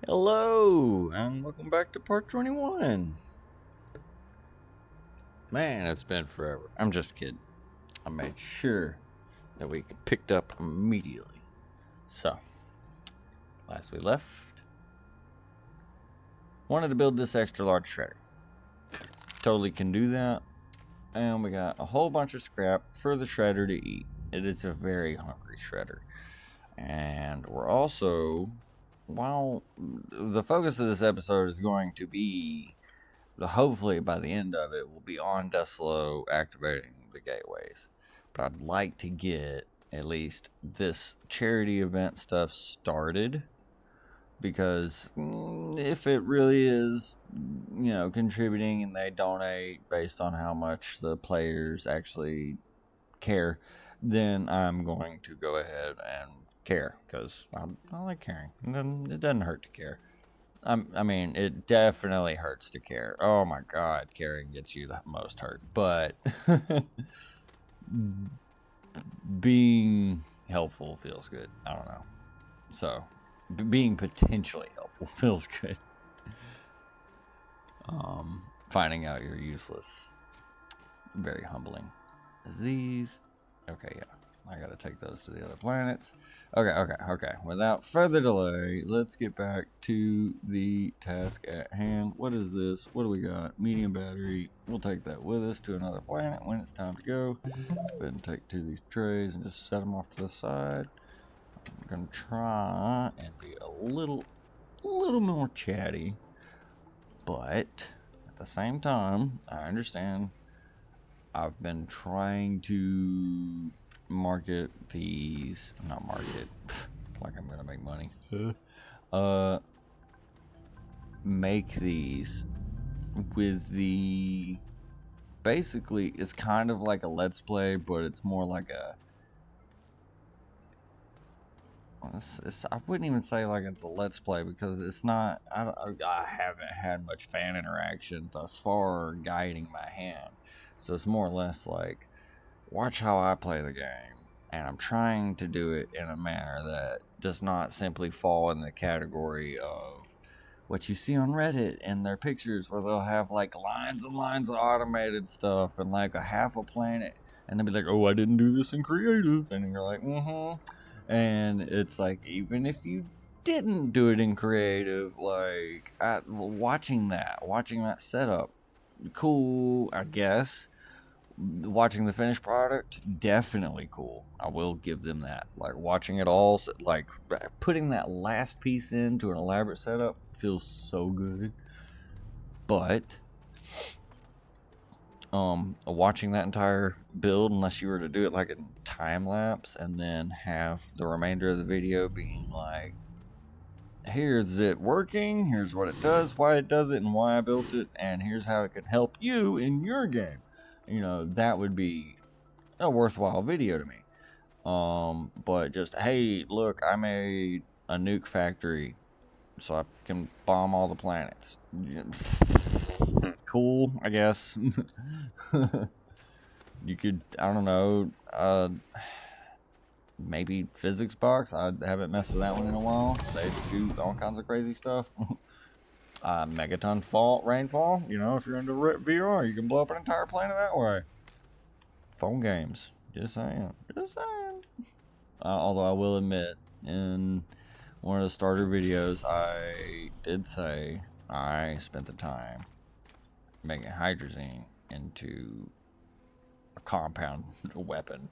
Hello, and welcome back to part 21. Man, it's been forever. I'm just kidding. I made sure that we picked up immediately. So, last we left, wanted to build this extra large shredder. Totally can do that. And we got a whole bunch of scrap for the shredder to eat. It is a very hungry shredder. And we're also, while the focus of this episode is going to be, hopefully by the end of it, we'll be on Deslo activating the gateways. But I'd like to get at least this charity event stuff started, because if it really is, contributing and they donate based on how much the players actually care, then I'm going to go ahead and care, because I like caring. It doesn't hurt to care. I mean, it definitely hurts to care. Oh my god, caring gets you the most hurt. But being helpful feels good. I don't know. So, being potentially helpful feels good. Finding out you're useless, very humbling. These, okay, yeah. I gotta take those to the other planets. Okay. Without further delay, let's get back to the task at hand. What is this? What do we got? Medium battery. We'll take that with us to another planet when it's time to go. Let's go ahead and take two of these trays and just set them off to the side. I'm gonna try and be a little more chatty, but at the same time, I understand. I've been trying to market these, not market, like I'm gonna make money. Make these with the, basically it's kind of like a let's play, but it's more like a, I wouldn't even say like it's a let's play, because it's not, I haven't had much fan interaction thus far guiding my hand, so it's more or less like, watch how I play the game, and I'm trying to do it in a manner that does not simply fall in the category of what you see on Reddit and their pictures, where they'll have like lines and lines of automated stuff and like a half a planet, and they'll be like, oh, I didn't do this in creative, and you're like, and it's like, even if you didn't do it in creative, like, watching that setup, cool, I guess. Watching the finished product, definitely cool. I will give them that. Like, watching it all, like putting that last piece into an elaborate setup feels so good. But watching that entire build, unless you were to do it like in time lapse and then have the remainder of the video being like, here's it working, here's what it does, why it does it, and why I built it, and here's how it can help you in your game, that would be a worthwhile video to me. But just, hey, look, I made a nuke factory so I can bomb all the planets. Cool, I guess. You could, I don't know, maybe physics box. I haven't messed with that one in a while. They do all kinds of crazy stuff. Megaton rainfall. If you're into VR, you can blow up an entire planet that way. Phone games. Just saying. Although I will admit, in one of the starter videos, I did say I spent the time making hydrazine into a compound weapon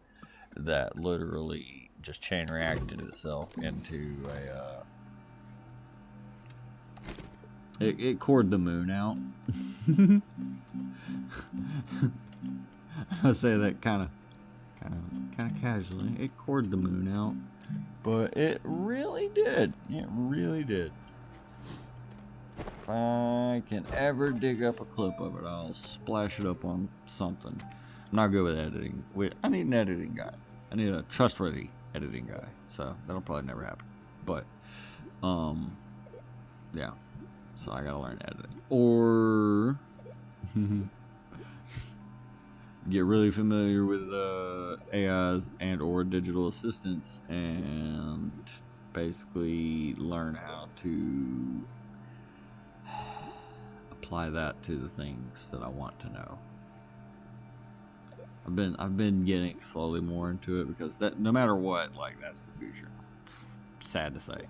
that literally just chain reacted itself into a, it cored the moon out. I say that kind of casually. It cored the moon out, but it really did. It really did. If I can ever dig up a clip of it, I'll splash it up on something. I'm not good with editing. I need an editing guy. I need a trustworthy editing guy. So that'll probably never happen. But, yeah. So I gotta learn editing. Or get really familiar with AIs and or digital assistants and basically learn how to apply that to the things that I want to know. I've been getting slowly more into it because that no matter what, like that's the future. Sad to say.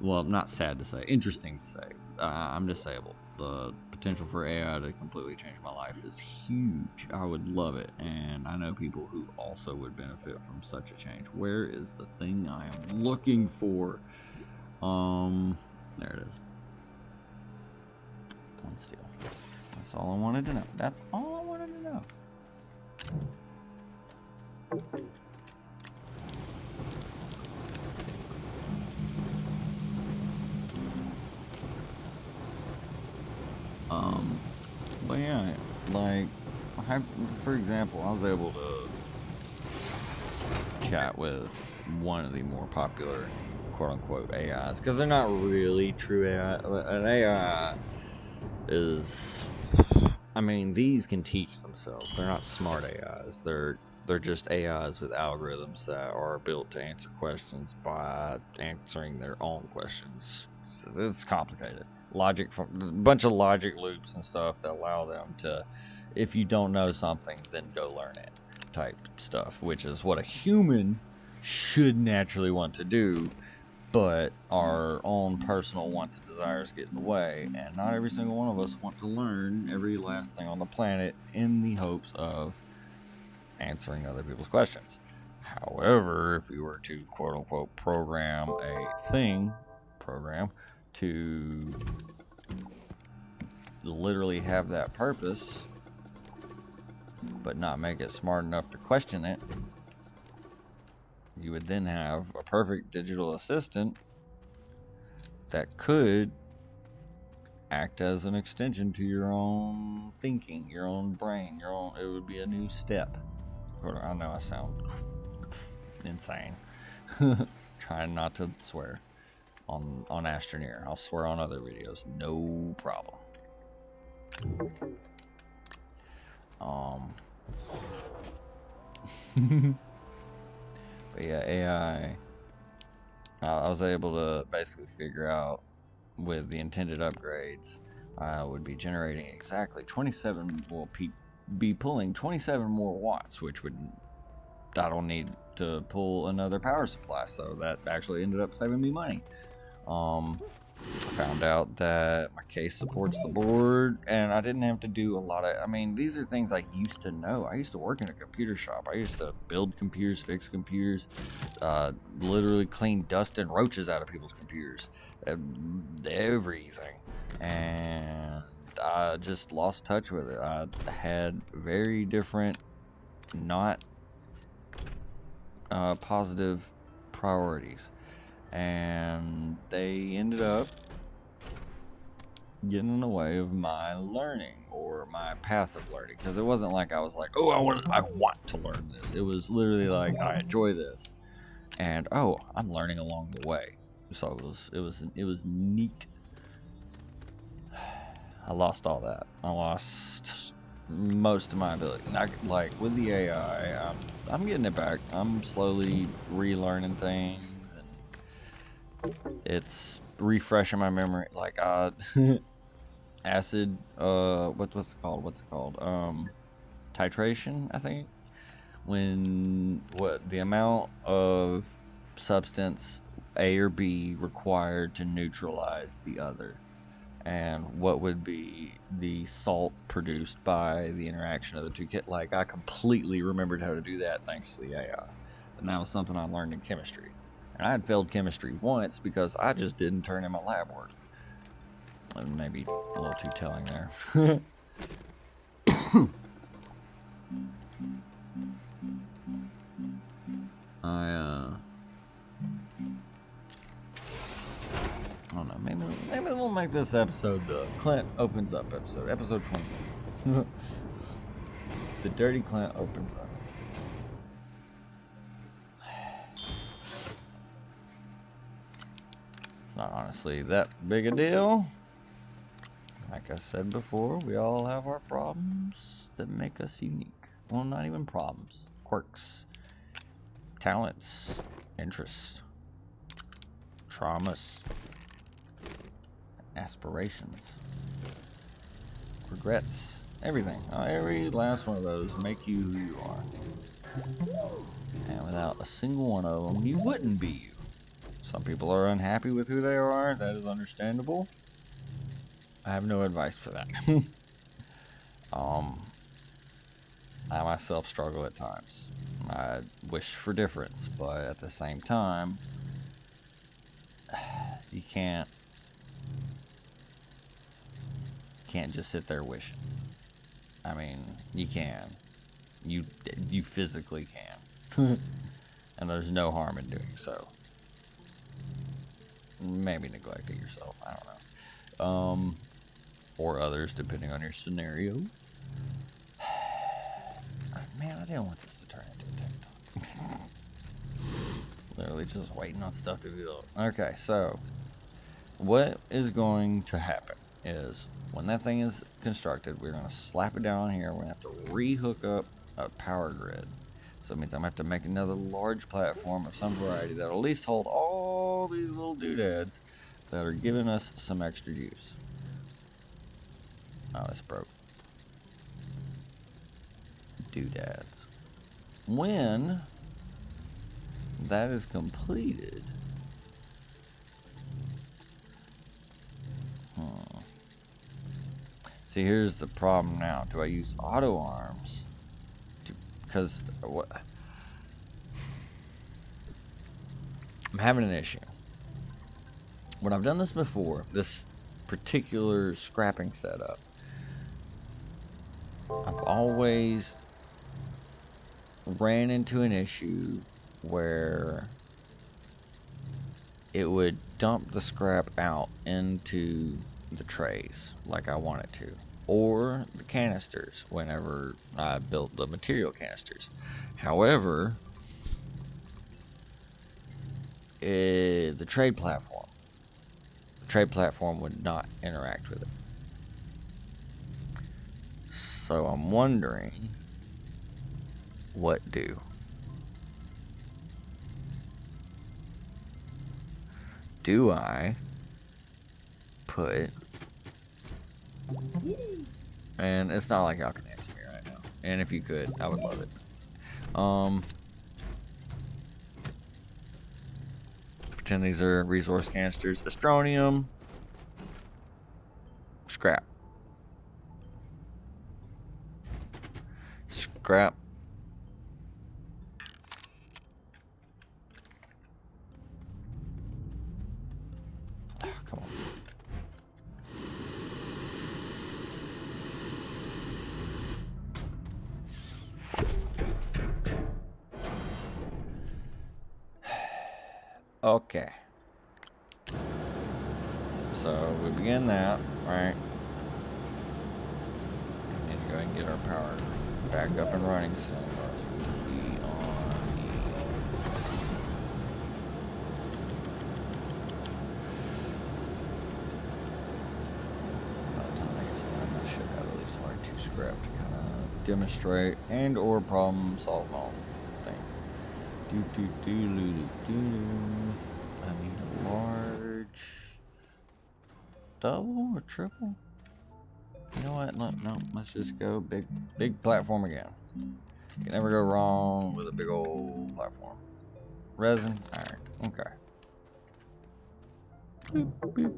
Well, not sad to say, interesting to say. I'm disabled. The potential for AI to completely change my life is huge. I would love it, and I know people who also would benefit from such a change. Where is the thing I am looking for? There it is. One steel. That's all I wanted to know. That's all I wanted to know. But yeah, like, for example, I was able to chat with one of the more popular quote-unquote AIs, because they're not really true AI. An AI is, I mean, these can teach themselves. They're not smart AIs. They're just AIs with algorithms that are built to answer questions by answering their own questions. So it's complicated. Logic, from a bunch of logic loops and stuff that allow them to, if you don't know something, then go learn it type stuff, which is what a human should naturally want to do, but our own personal wants and desires get in the way, and not every single one of us want to learn every last thing on the planet in the hopes of answering other people's questions. However, if we were to quote-unquote program to literally have that purpose, but not make it smart enough to question it, you would then have a perfect digital assistant that could act as an extension to your own thinking, your own brain, it would be a new step. I know I sound insane. Trying not to swear on Astroneer. I'll swear on other videos, no problem. But yeah, AI, I was able to basically figure out with the intended upgrades, I would be generating exactly 27, will be pulling 27 more watts, which would, I don't need to pull another power supply, so that actually ended up saving me money. Found out that my case supports the board, and I didn't have to do a lot of, I mean, these are things I used to know. I used to work in a computer shop. I used to build computers, fix computers, literally clean dust and roaches out of people's computers, everything, and I just lost touch with it. I had very different, not positive priorities, and they ended up getting in the way of my learning or my path of learning, because it wasn't like I was like, oh, I want to learn this. It was literally like, I enjoy this, and oh, I'm learning along the way. So it was neat. I lost all that. I lost most of my ability. And like with the AI, I'm getting it back. I'm slowly relearning things, and it's refreshing my memory. Like acid, what's it called? Titration, I think. When the amount of substance A or B required to neutralize the other, and what would be the salt produced by the interaction of the two kits. Like, I completely remembered how to do that thanks to the AI. And that was something I learned in chemistry. And I had failed chemistry once because I just didn't turn in my lab work. And maybe a little too telling there. I don't know, maybe we'll make this episode the Clint opens up episode 20. The Dirty Clint opens up. It's not honestly that big a deal. Like I said before, we all have our problems that make us unique. Well, not even problems, quirks, talents, interests. promise, aspirations, regrets, everything. Every last one of those make you who you are. And without a single one of them, you wouldn't be you. Some people are unhappy with who they are. That is understandable. I have no advice for that. I myself struggle at times. I wish for difference, but at the same time, you can't just sit there wishing. I mean, you can. You physically can. And there's no harm in doing so. Maybe neglecting yourself, I don't know. Or others, depending on your scenario. Man, I didn't want this to turn into a TikTok. Literally just waiting on stuff to be built. Okay, so what is going to happen is when that thing is constructed, we're going to slap it down here. We're going to have to re-hook up a power grid. So it means I'm going to have to make another large platform of some variety that'll at least hold all these little doodads that are giving us some extra juice. Oh, it's broke. Doodads. When that is completed, see, here's the problem now. Do I use auto arms? Because what? I'm having an issue. When I've done this before, this particular scrapping setup, I've always ran into an issue where it would dump the scrap out into the trays like I want it to, or the canisters whenever I built the material canisters. However, the trade platform would not interact with it. So I'm wondering what do. Do I put, and it's not like y'all can answer me right now, and if you could, I would love it. Pretend these are resource canisters. Astronium, scrap, scrap. Oh, come on. Okay. So we begin that, right? We need to go ahead and get our power back up and running soon. By the time I get done, I should have at least 1 or 2 scrap to kind of demonstrate and or problem solve my own thing. I need a large double or triple. You know what? No, let's just go big platform again. You can never go wrong with a big old platform. Resin? Alright, okay. Boop, boop.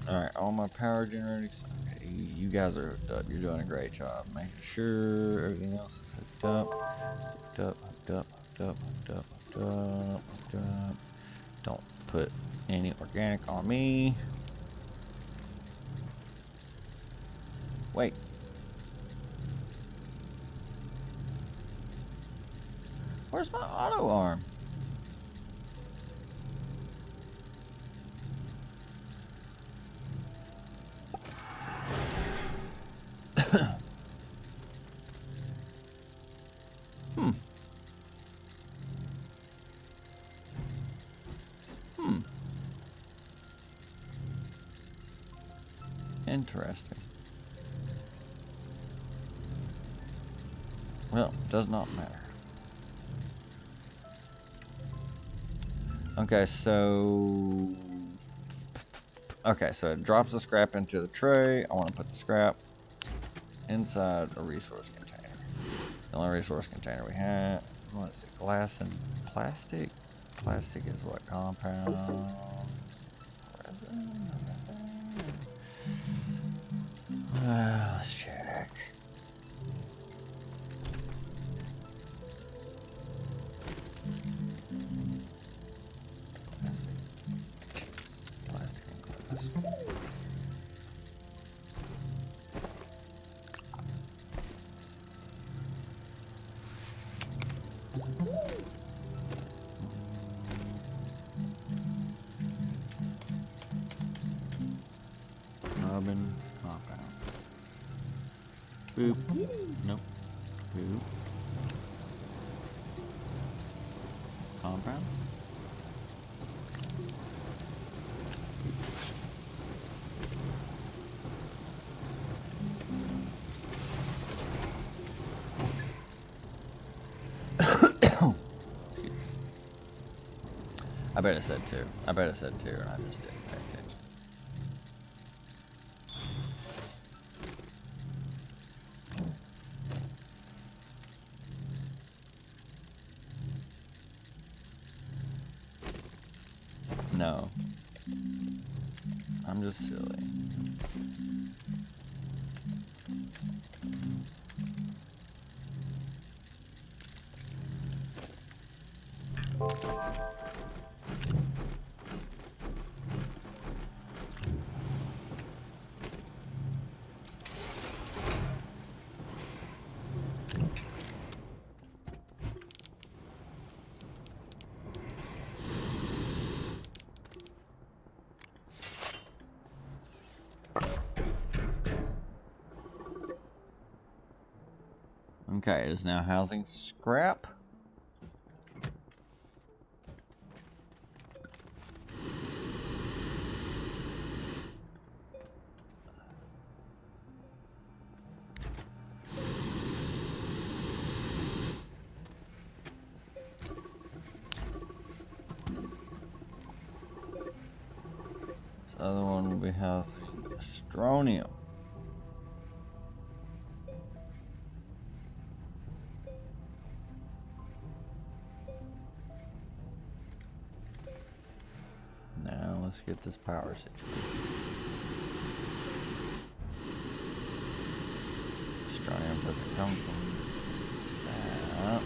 Alright, all my power generators. Okay, you guys are hooked up. You're doing a great job. Making sure everything else is hooked up. Hooked up, hooked up, hooked up, hooked up, hooked up, hooked up. Don't put any organic on me. Wait. Where's my auto arm? Interesting. Well, does not matter. Okay, so it drops the scrap into the tray. I want to put the scrap inside a resource container. The only resource container we have, what is it, glass and plastic? Plastic is what, compound? Resin? Let's check. Plastic and glass. Carbon compound. Boop. Nope. Boop. Compound. I bet it said 2. I bet it said 2 and I just didn't pay attention. No. I'm just silly. Okay, it is now housing scrap. This other one will be housing Astroneer. Now let's get this power situation. Astroneer doesn't come from that.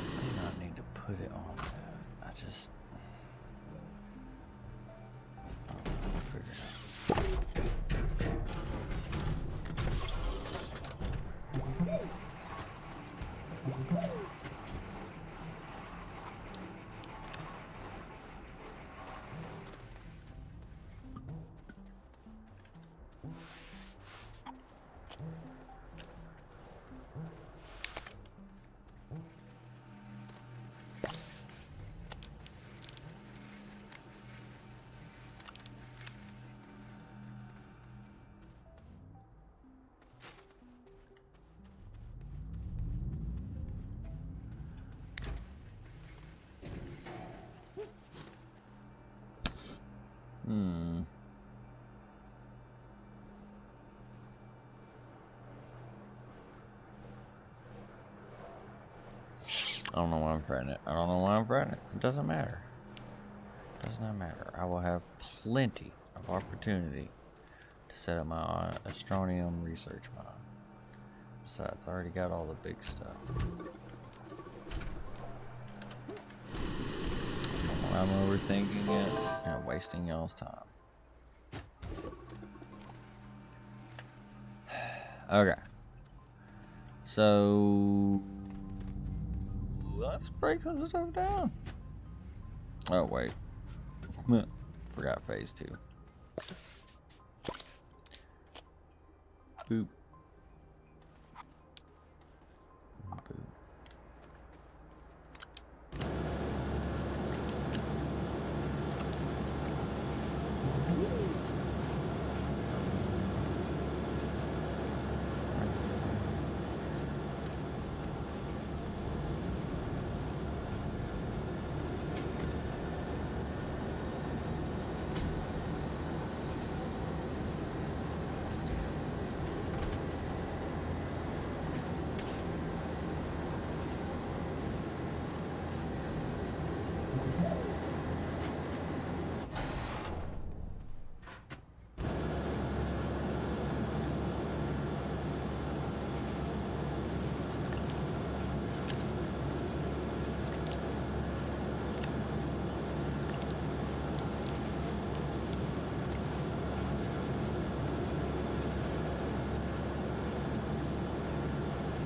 I do not need to put it on that. I just figure it out. I don't know why I'm fretting it. I don't know why I'm fretting it. It doesn't matter. It does not matter. I will have plenty of opportunity to set up my Astroneum research mine. Besides, I already got all the big stuff. I'm overthinking it and wasting y'all's time. Okay. So let's break some stuff down. Oh wait. Forgot phase 2. Boop.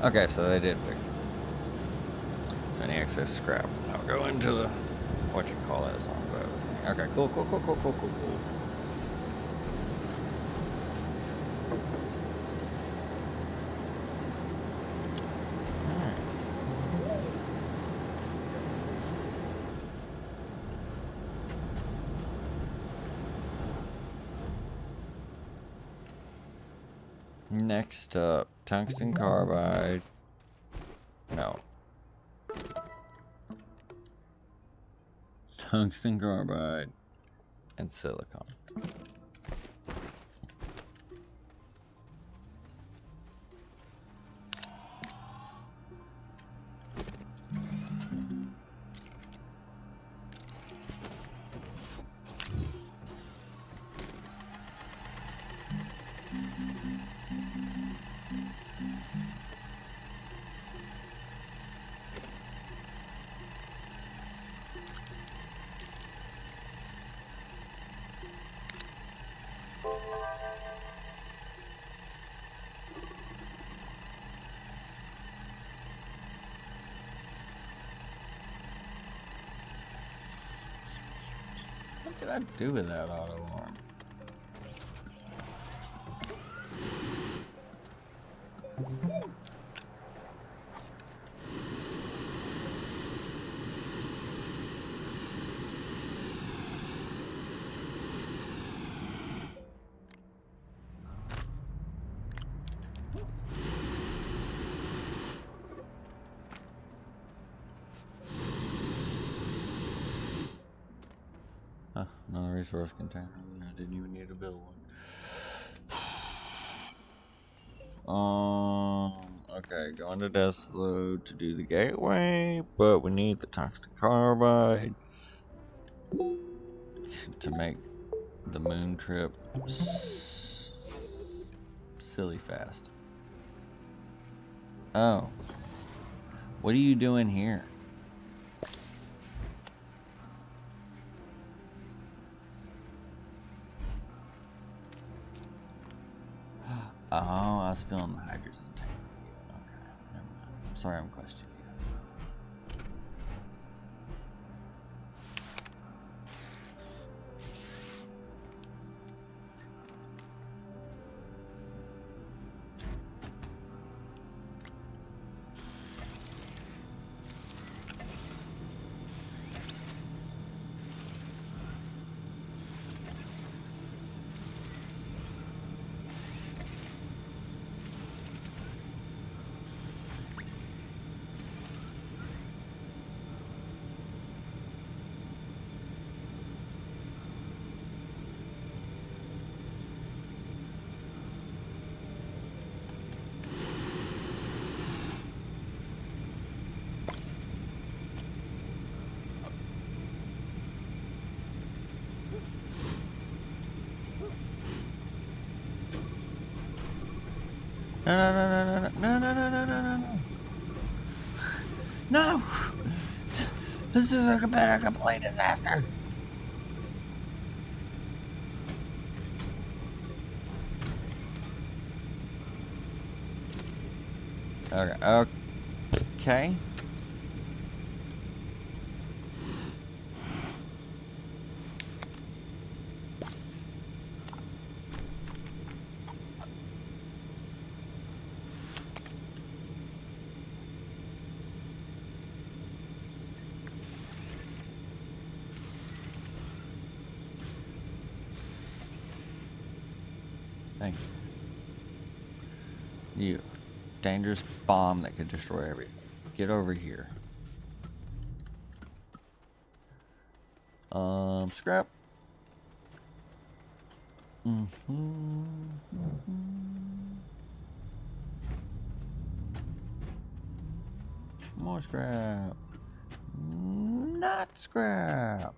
Okay, so they did fix it. So any excess scrap I'll go into the, what you call that song, but okay, cool. Next up, tungsten carbide. No. Tungsten carbide and silicon. What did I do with that auto arm? Huh, another resource container. I didn't even need to build one. Okay, going to Deslo to do the gateway, but we need the tungsten carbide to make the moon trip silly fast. Oh, what are you doing here? Oh, I was filling the hydrogen tank. Okay, never mind. I'm sorry I'm questioning you. No. No! This is a complete disaster! Okay. Okay. Thank you. You. Dangerous bomb that could destroy everything. Get over here. Scrap. More scrap. Not scrap.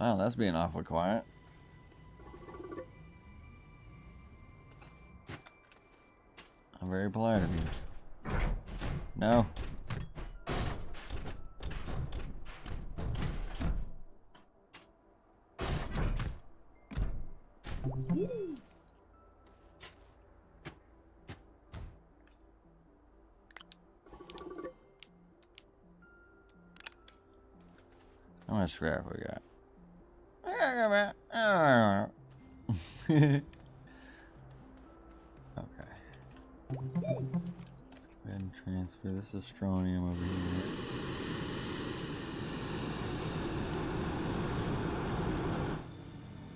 Wow, that's being awfully quiet. I'm very polite of you. No. How much scrap we got? Okay. Let's go ahead and transfer this Astroneer over here.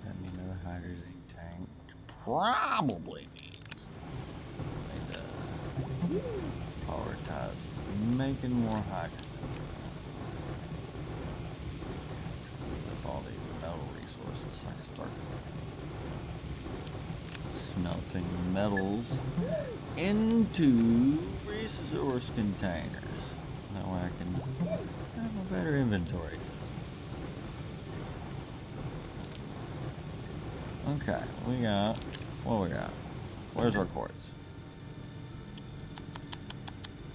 Got me another hydrogen tank, which probably means I need to prioritize making more hydrogens. Use up all these metal resources so I can start smelting metals into resource containers. That way I can have a better inventory system. Okay, we got, what we got? Where's our quartz?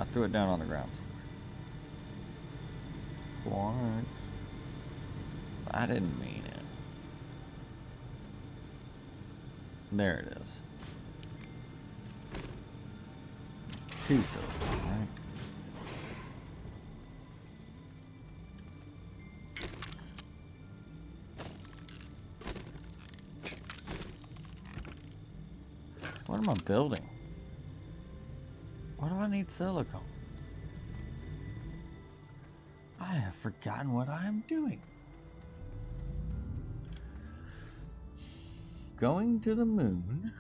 I threw it down on the ground somewhere. Quartz. I didn't mean it. There it is. 2 silicon, right? What am I building? Why do I need silicone? I have forgotten what I am doing. Going to the moon.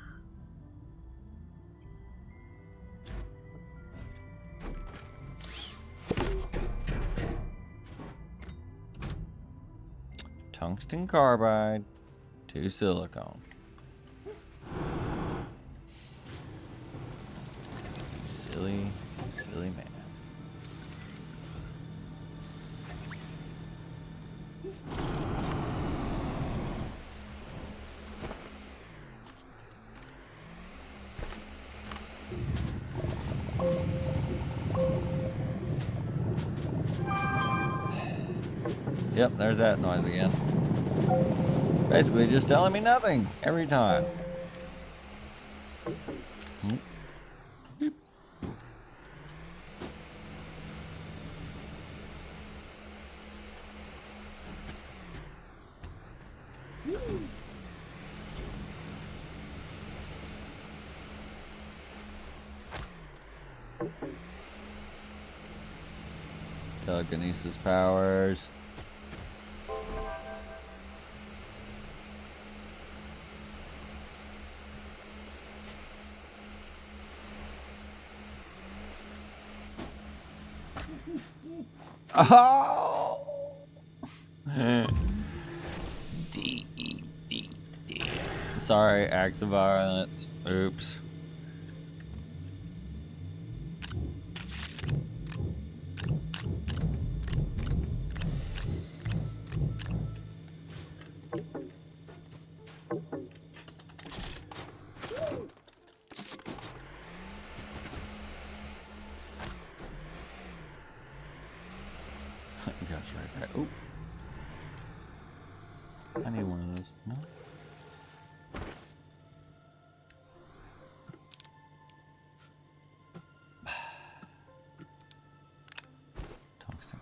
Tungsten carbide, 2 silicone. Silly man. Yep, there's that noise again. Basically just telling me nothing every time. Telekinesis powers. Oh! D. Sorry, acts of violence. Oops. Gosh, right back. Oop. I need one of those. No? Tungsten.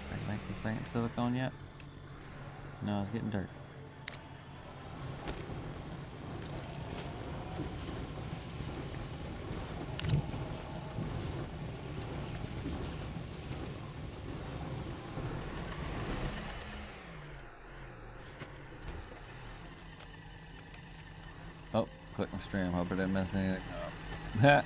Did I make this ain't silicone yet? No, it's getting dirt. Oh, click my stream. Hope I didn't mess anything up.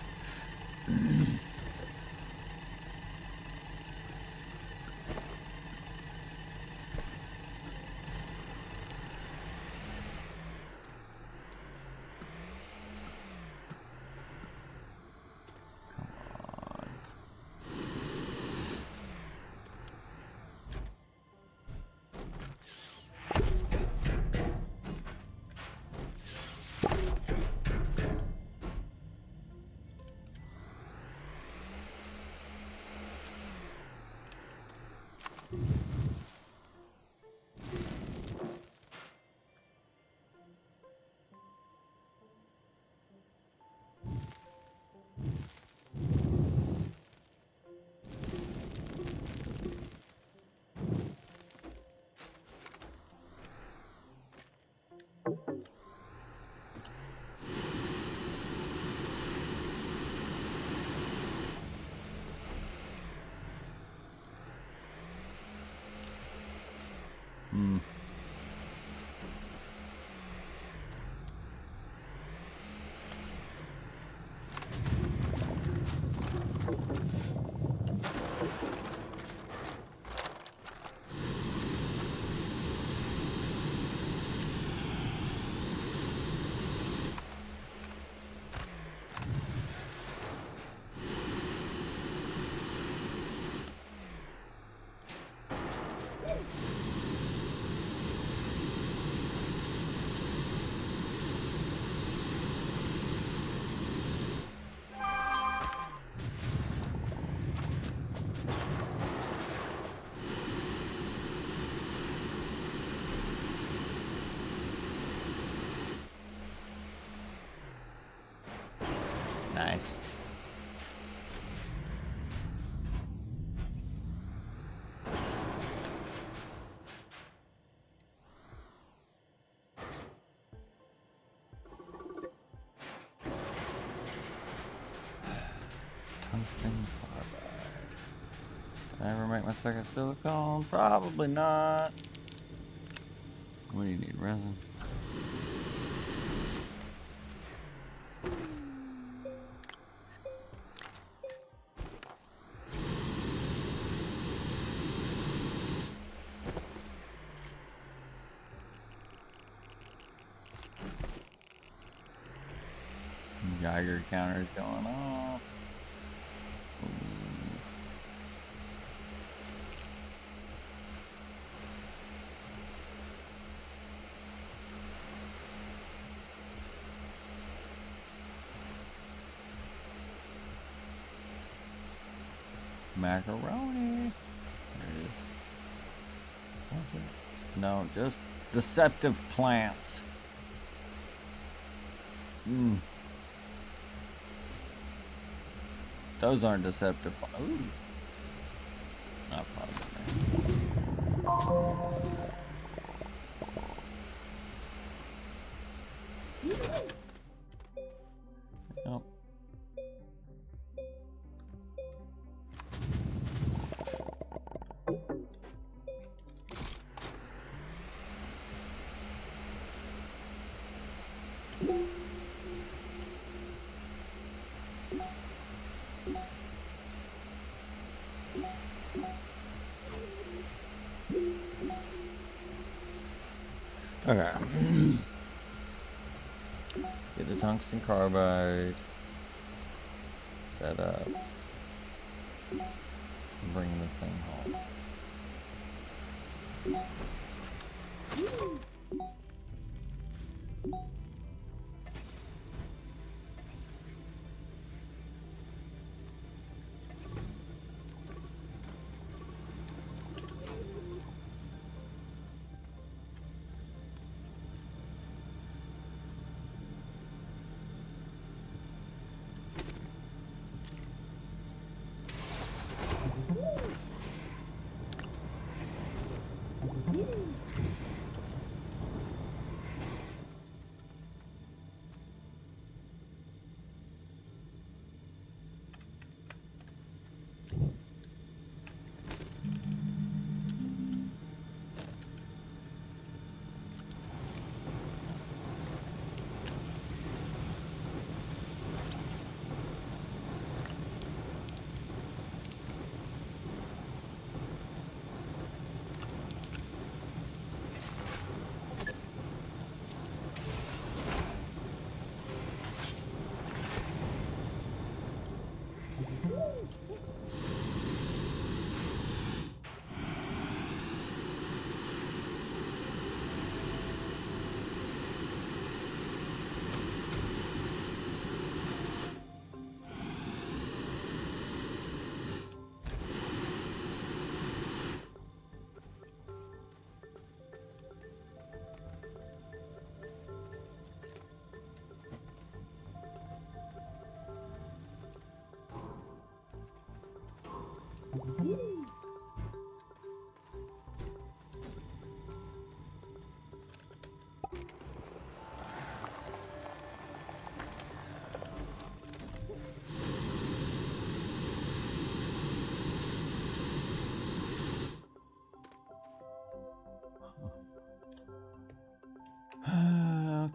Nice. Tungsten carbide. Did I ever make my second silicone? Probably not. What do you need? Resin? Geiger counter's going off. Macaroni. There it is. What's it? No, just deceptive plants. Those aren't deceptive. Ooh. Not positive. Nope. Okay. Get the tungsten carbide set up. Bring the thing home.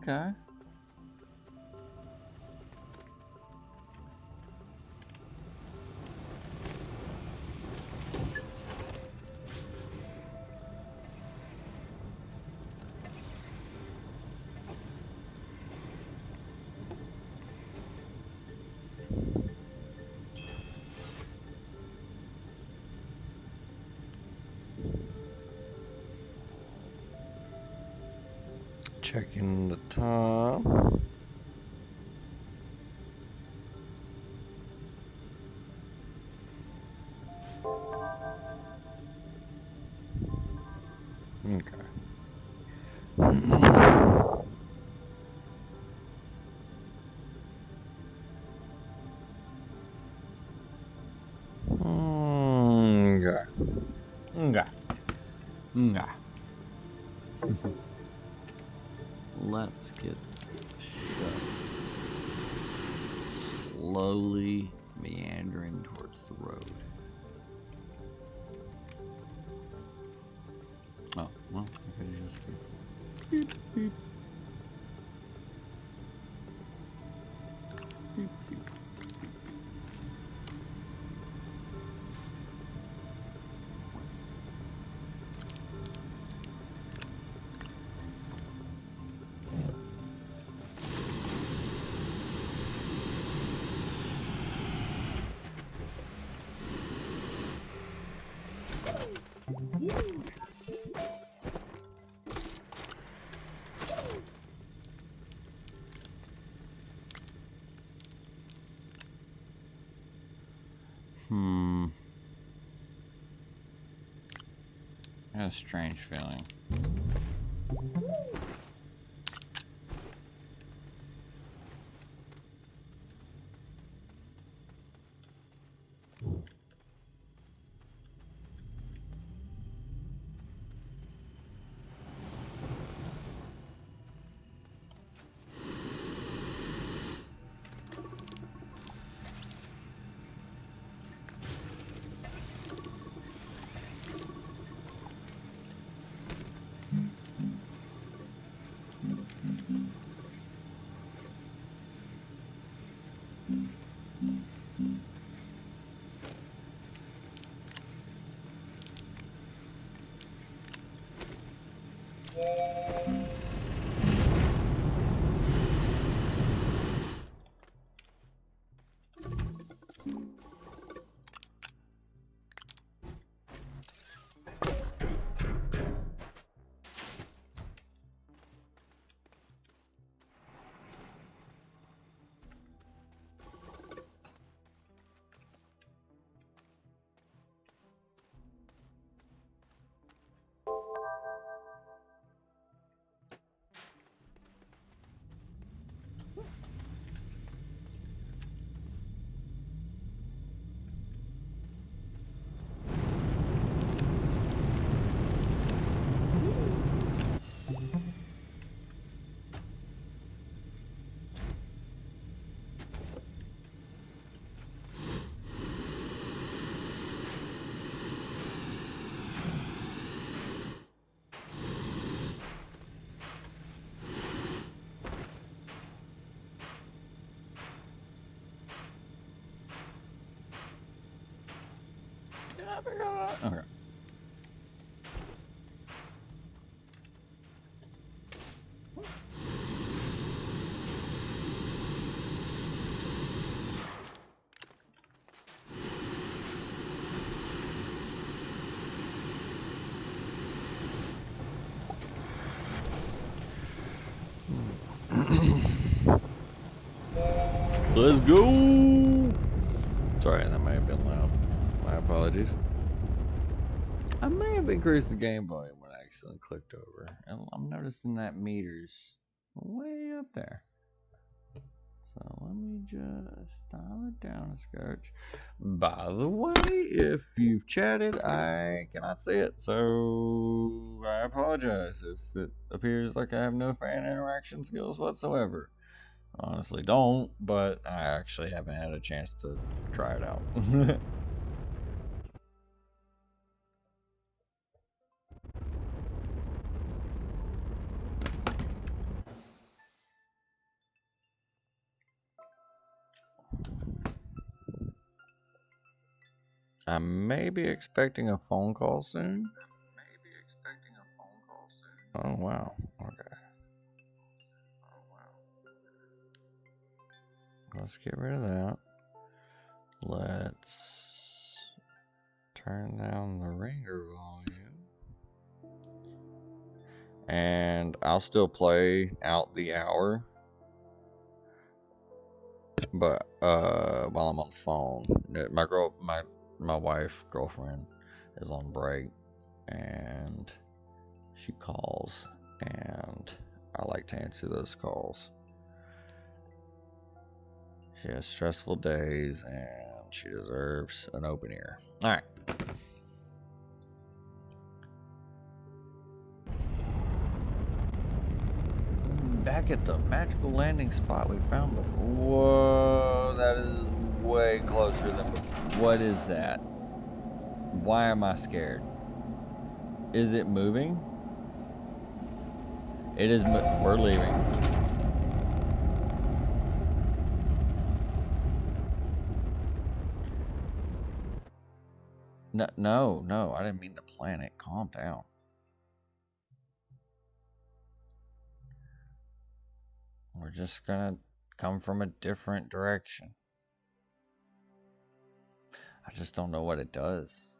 Okay. Checking the top. Okay. Okay. Okay. Okay. Let's get shut. Slowly meandering towards the road. Oh, well, I could just go. Beep, beep. Beep, beep. I got a strange feeling. Okay. Let's go! Sorry, that may have been loud. My apologies. I may have increased the game volume when I accidentally clicked over. And I'm noticing that meter's way up there. So let me just dial it down a scotch. By the way, if you've chatted, I cannot see it, so I apologize if it appears like I have no fan interaction skills whatsoever. Honestly, don't, but I actually haven't had a chance to try it out. I may be expecting a phone call soon. Oh, wow. Okay. Let's get rid of that. Let's turn down the ringer volume. And I'll still play out the hour. But while I'm on the phone, my wife, girlfriend is on break and she calls and I like to answer those calls. She has stressful days and She deserves an open ear. Alright. Back at the magical landing spot we found before. Whoa, that is way closer than before. What is that? Why am I scared? Is it moving? It is. We're leaving. No, I didn't mean the planet. Calm down. We're just gonna come from a different direction. I just don't know what it does.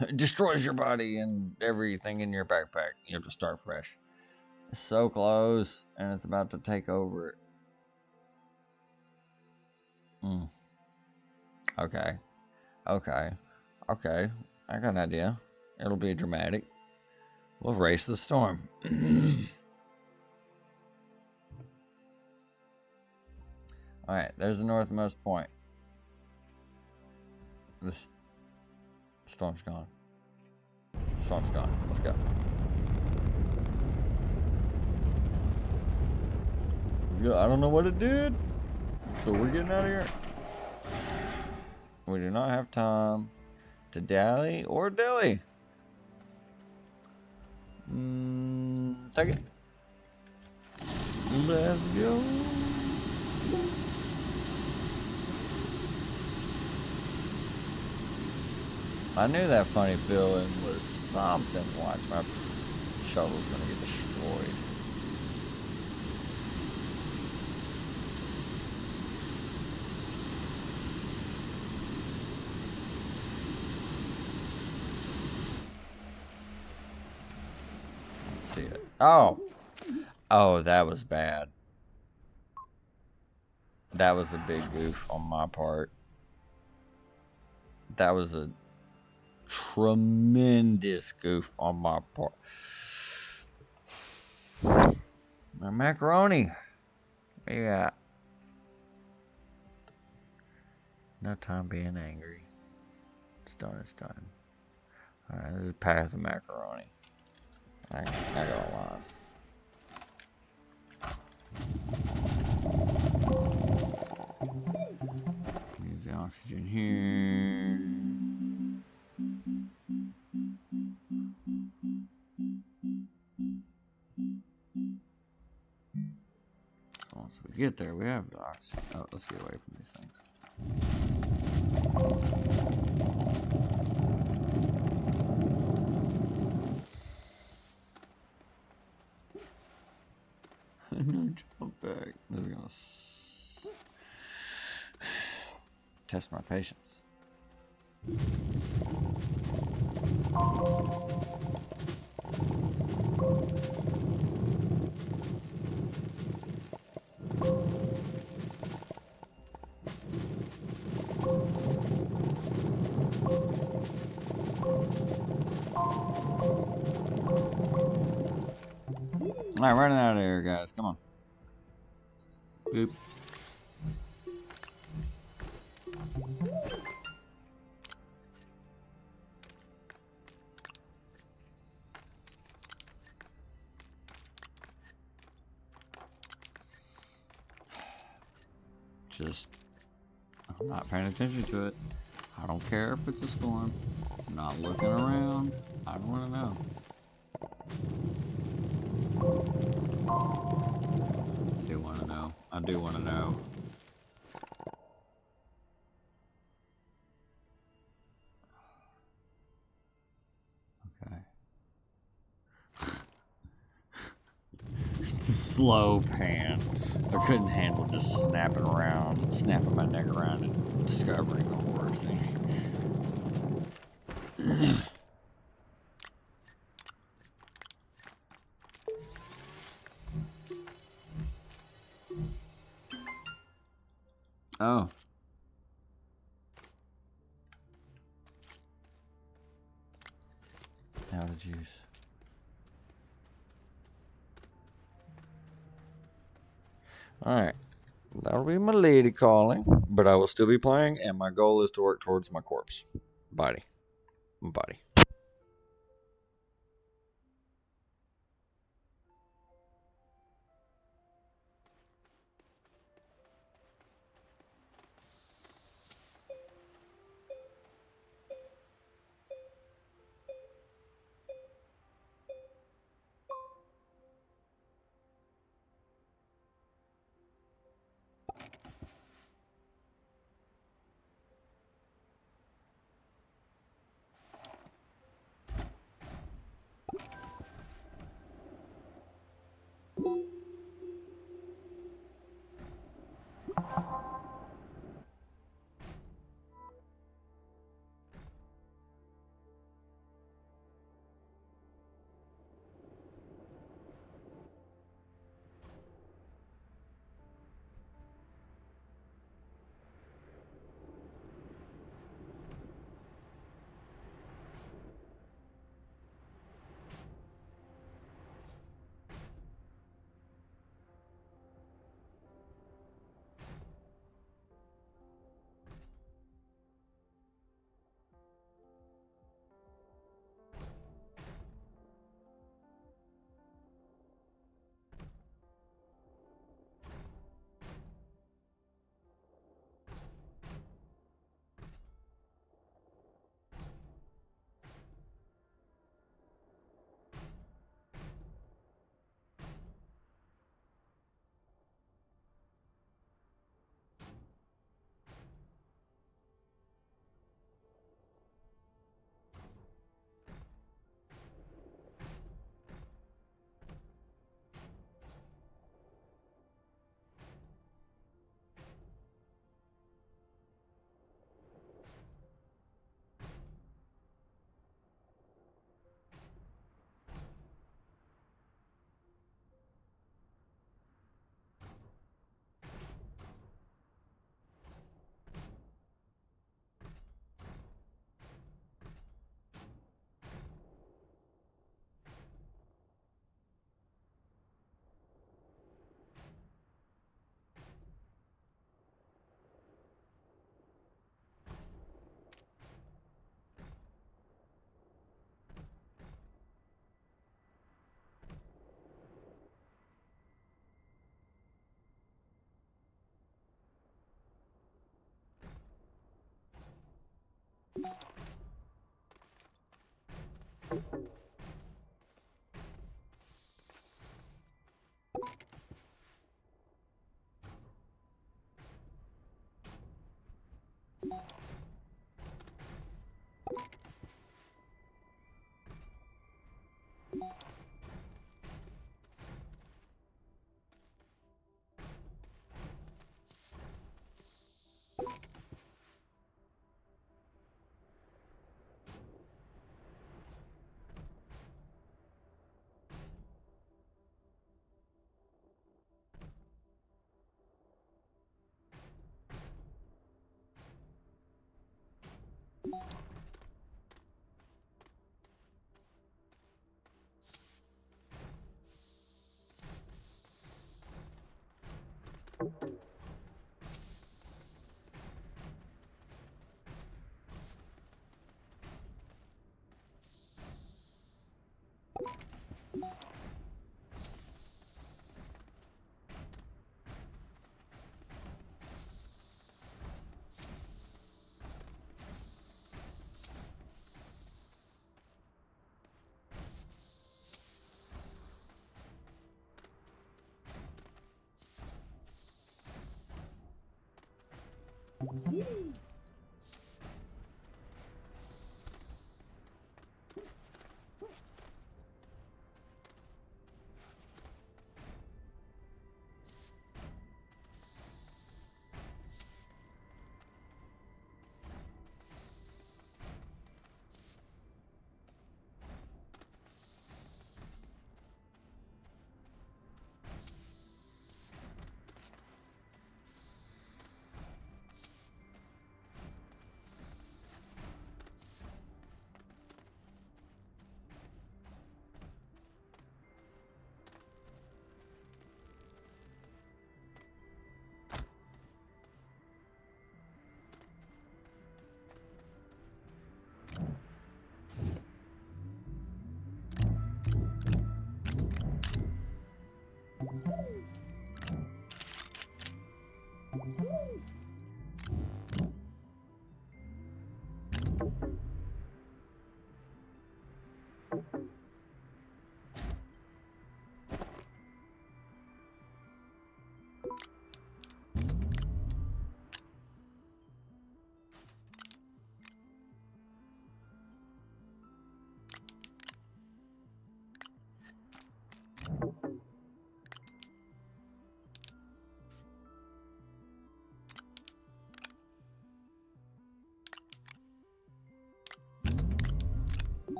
It destroys your body and everything in your backpack. You have to start fresh. It's so close, and it's about to take over it. Okay. I got an idea. It'll be dramatic. We'll race the storm. Alright, there's the northmost point. This storm's gone. Storm's gone. Let's go. I don't know what it did, so we're getting out of here. We do not have time to dally or dilly. Take it. Let's go. I knew that funny feeling was something. Watch, my shuttle's gonna get destroyed. Let's see it. Oh, that was bad. That was a big goof on my part. That was a tremendous goof on my part. My macaroni. Where you at? No time being angry. It's done, it's done. Alright, this is Path of Macaroni. I got a lot. Use the oxygen here. Once we get there, we have the oxygen. Oh, let's get away from these things. No jump back. This is gonna test my patience. Alright, running out of here, guys. Come on. Boop. Just, I'm not paying attention to it. I don't care if it's a storm. I'm not looking around. I don't want to know. I do want to know. I do want to know. Okay. Slow pan. I couldn't handle just snapping my neck around and discovering the horror scene. Oh. Now the juice. Alright. That'll be my lady calling, but I will still be playing, and my goal is to work towards my corpse. Body. Body.